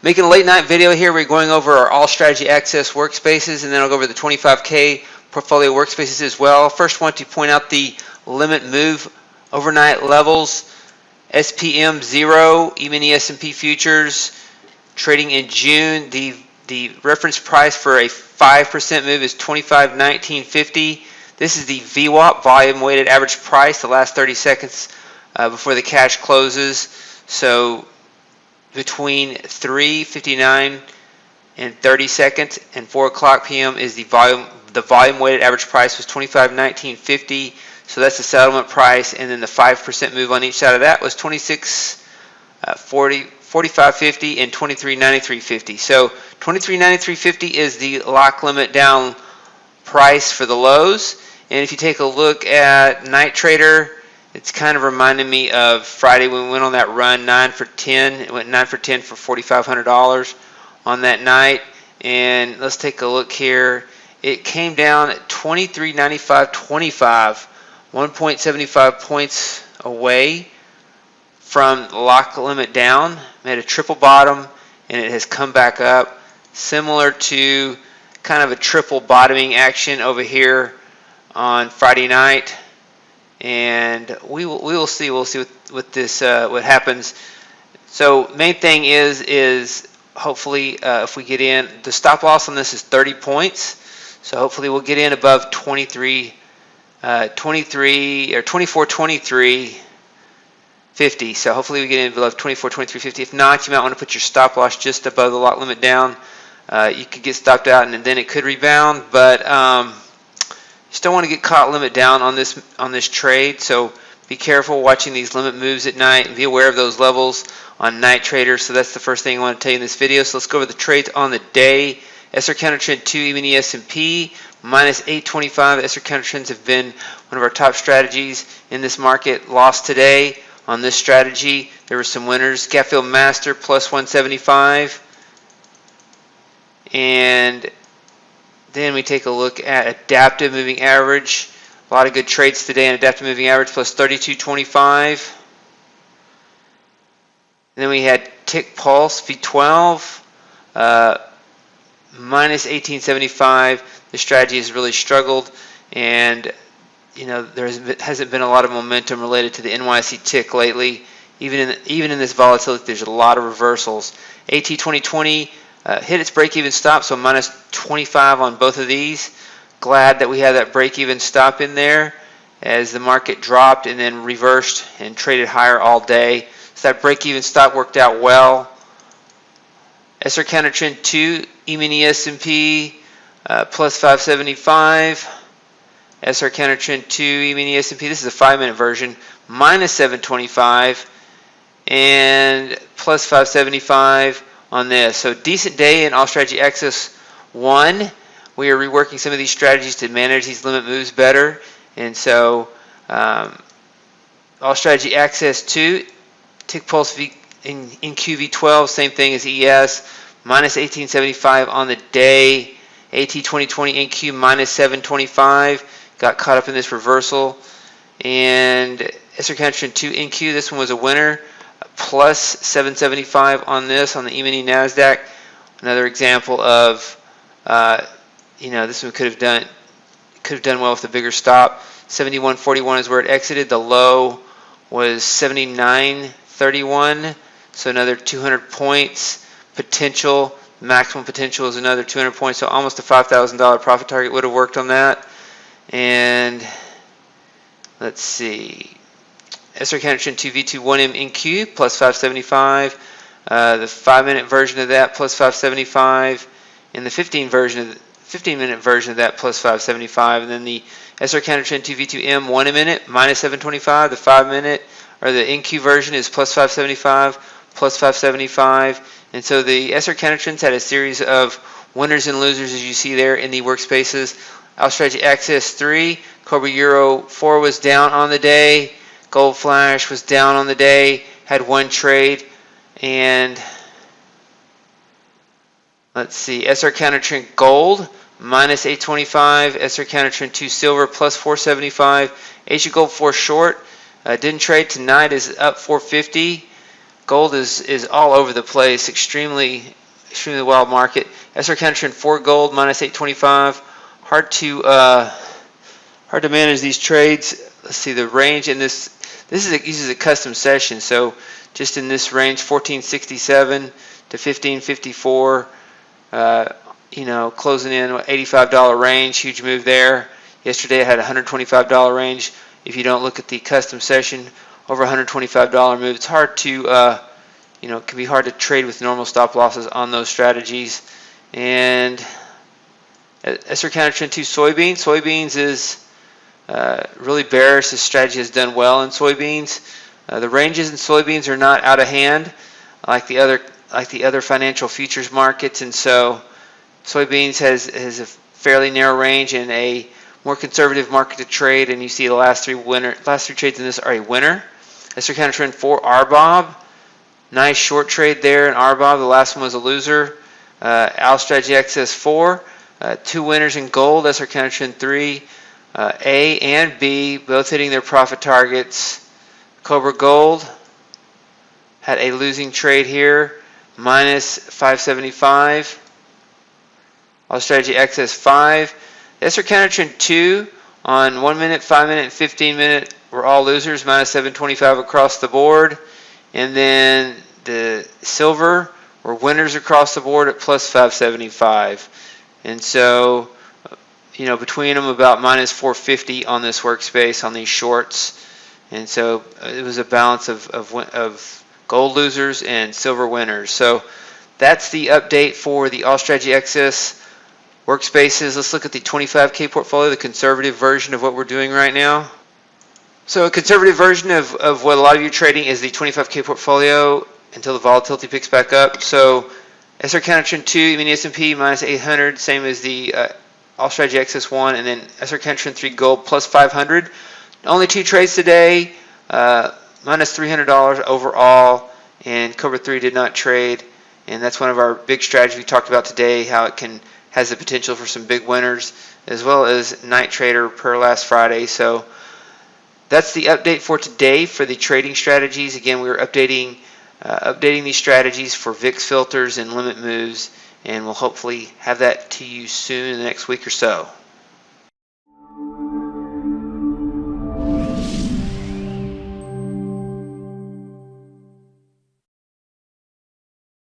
Making a late night video here. We're going over our All Strategy Access workspaces, and then I'll go over the 25K portfolio workspaces as well. First, I want to point out the limit move overnight levels. SPM 0, E-mini S&P futures trading in June. The reference price for a 5% move is 25.1950. This is the VWAP, volume weighted average price, the last 30 seconds before the cash closes. So between 3:59 and 30 seconds and 4 o'clock p.m. is the volume weighted average price was 25.1950. So that's the settlement price, and then the 5% move on each side of that was 45.50 and 23.9350. So 23.9350 is the lock limit down price for the lows. And if you take a look at Night Trader, it's kind of reminding me of Friday when we went on that run 9 for 10. It went 9 for 10 for $4,500 on that night. And let's take a look here. It came down at 23.95.25, 1.75 points away from lock limit down. Made a triple bottom, and it has come back up, similar to kind of a triple bottoming action over here on Friday night. And we will see. We'll see what this what happens. So main thing is hopefully if we get in, the stop loss on this is 30 points. So hopefully we'll get in above 23 or 24.23.50. So hopefully we get in above 24.23.50. If not, you might want to put your stop loss just above the lock limit down. You could get stopped out, and then it could rebound, but just don't want to get caught limit down on this trade. So be careful watching these limit moves at night, and be aware of those levels on Night Trader. So that's the first thing I want to tell you in this video. So let's go over the trades on the day. SR Counter Trend 2, E-mini S&P minus 825. SR Counter Trends have been one of our top strategies in this market. Lost today on this strategy. There were some winners. Gapfield Master plus 175. And then we take a look at Adaptive Moving Average. A lot of good trades today on Adaptive Moving Average plus 32.25. And then we had Tick Pulse V12 minus 18.75. The strategy has really struggled, and there hasn't been a lot of momentum related to the NYSE Tick lately. Even in this volatility, there's a lot of reversals. AT 2020 hit its break-even stop, so minus 25 on both of these. Glad that we have that break-even stop in there as the market dropped and then reversed and traded higher all day. So that break-even stop worked out well. SR Counter Trend 2, E-mini S&P plus 575. SR Counter Trend 2, E-mini S&P, this is a 5-minute version, minus 725 and plus 575 on this. So decent day in All Strategy Access 1. We are reworking some of these strategies to manage these limit moves better. And so All Strategy Access 2, Tick Pulse in QV12, same thing as ES, minus 1875 on the day. AT 2020 NQ minus 725. Got caught up in this reversal. And SR Counter Trend 2 NQ, this one was a winner, plus 775 on this on the E-mini NASDAQ. Another example of this one could have done well with a bigger stop. 71.41 is where it exited. The low was 79.31, so another 200 points potential. Maximum potential is another 200 points, so almost a $5,000 profit target would have worked on that. And let's see, SR Counter Trend 2 V2 1M NQ plus 575. The 5-minute version of that plus 575, and the 15-minute version of that plus 575, and then the SR Counter Trend 2 V2M 1 minute minus 725. The 5-minute or the NQ version is plus 575, plus 575, and so the SR Counter Trends had a series of winners and losers, as you see there in the workspaces. All Strategy Access 3, Cobra Euro 4 was down on the day. Gold Flash was down on the day. Had one trade. And let's see, SR Counter Trend Gold minus 825, SR Counter Trend 2 Silver plus 475, Asia Gold 4 short didn't trade tonight, is up 450. Gold is all over the place, extremely wild market. SR counter trend for gold minus 825. Hard to manage these trades. Let's see the range in this. Uses a custom session, so just in this range, 1467 to 1554. Closing in $85 range, huge move there. Yesterday I had a $125 range. If you don't look at the custom session, over $125 move. It's hard to, it can be hard to trade with normal stop losses on those strategies. And SR counter trend 2 soybeans. Soybeans is really bearish. This strategy has done well in soybeans. The ranges in soybeans are not out of hand like the other financial futures markets, and so soybeans has a fairly narrow range and a more conservative market to trade. And you see the last three trades in this are a winner. SR counter trend 4 RBOB. Nice short trade there in RBOB. The last one was a loser. Al strategy XS4. 2 winners in gold. SR counter trend 3. A and B both hitting their profit targets. Cobra Gold had a losing trade here, minus 575. All strategy XS5. SR counter trend 2 on 1 minute, 5 minute, and 15 minute were all losers, minus 725 across the board. And then the silver were winners across the board at plus 575. And so, between them about minus 450 on this workspace on these shorts. And so it was a balance of gold losers and silver winners. So that's the update for the All Strategy XS workspaces. Let's look at the 25K portfolio, the conservative version of what we're doing right now. So a conservative version of what a lot of you are trading is the 25K portfolio until the volatility picks back up. So SR counter trend 2, S&P minus 800, same as the All Strategy XS1, and then SR counter trend 3 gold plus 500. Only 2 trades today, minus $300 overall, and Cobra 3 did not trade. And that's one of our big strategies we talked about today, how it has the potential for some big winners, as well as Night Trader per last Friday. So that's the update for today for the trading strategies. Again, we were updating these strategies for VIX filters and limit moves, and we'll hopefully have that to you soon in the next week or so.